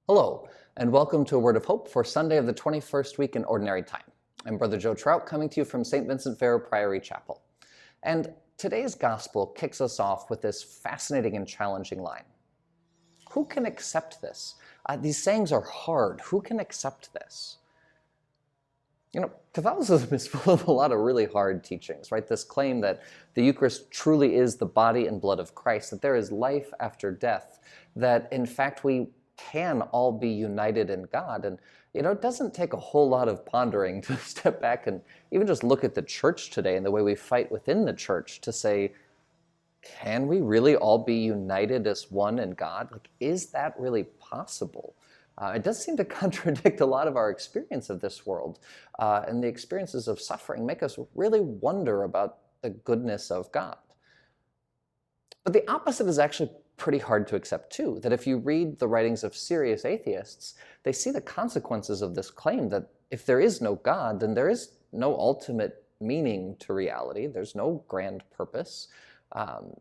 Hello, and welcome to A Word of Hope for Sunday of the 21st week in Ordinary Time. I'm Brother Joe Trout, coming to you from St. Vincent Ferrer Priory Chapel. And today's Gospel kicks us off with this fascinating and challenging line. Who can accept this? These sayings are hard. Who can accept this? Catholicism is full of a lot of really hard teachings, right? This claim that the Eucharist truly is the body and blood of Christ, that there is life after death, that in fact we can all be united in God. And, it doesn't take a whole lot of pondering to step back and even just look at the church today and the way we fight within the church to say, can we really all be united as one in God? Is that really possible? It does seem to contradict a lot of our experience of this world, and the experiences of suffering make us really wonder about the goodness of God. But the opposite is actually pretty hard to accept too, that if you read the writings of serious atheists, they see the consequences of this claim that if there is no God, then there is no ultimate meaning to reality, there's no grand purpose,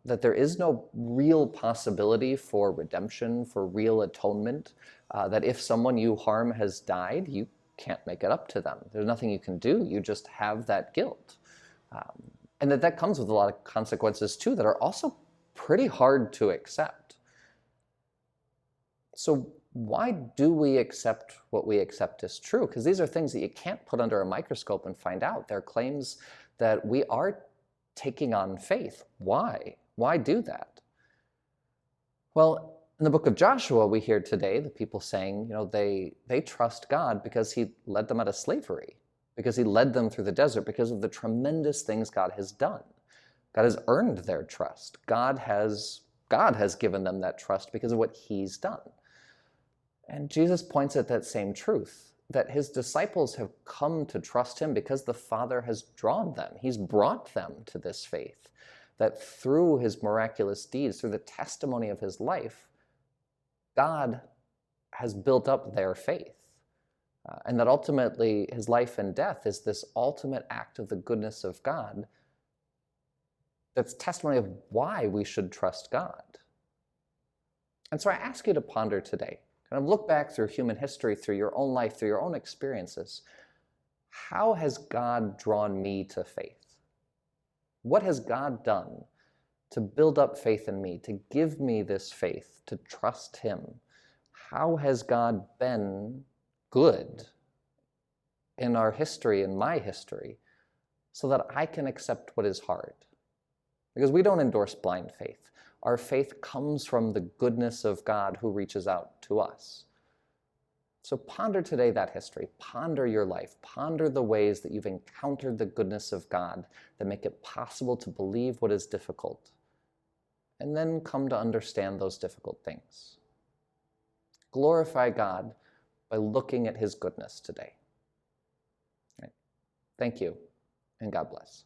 that there is no real possibility for redemption, for real atonement, that if someone you harm has died, you can't make it up to them. There's nothing you can do, you just have that guilt. And that comes with a lot of consequences too that are also pretty hard to accept. So why do we accept what we accept as true? Because these are things that you can't put under a microscope and find out. They're claims that we are taking on faith. Why? Why do that? Well, in the book of Joshua, we hear today the people saying, they trust God because he led them out of slavery, because he led them through the desert, because of the tremendous things God has done. God has earned their trust. God has given them that trust because of what he's done. And Jesus points at that same truth, that his disciples have come to trust him because the Father has drawn them. He's brought them to this faith, that through his miraculous deeds, through the testimony of his life, God has built up their faith. And that ultimately his life and death is this ultimate act of the goodness of God that's testimony of why we should trust God. And so I ask you to ponder today, kind of look back through human history, through your own life, through your own experiences. How has God drawn me to faith? What has God done to build up faith in me, to give me this faith, to trust him? How has God been good in our history, in my history, so that I can accept what is hard? Because we don't endorse blind faith. Our faith comes from the goodness of God who reaches out to us. So ponder today that history. Ponder your life. Ponder the ways that you've encountered the goodness of God that make it possible to believe what is difficult, and then come to understand those difficult things. Glorify God by looking at his goodness today. Right. Thank you, and God bless.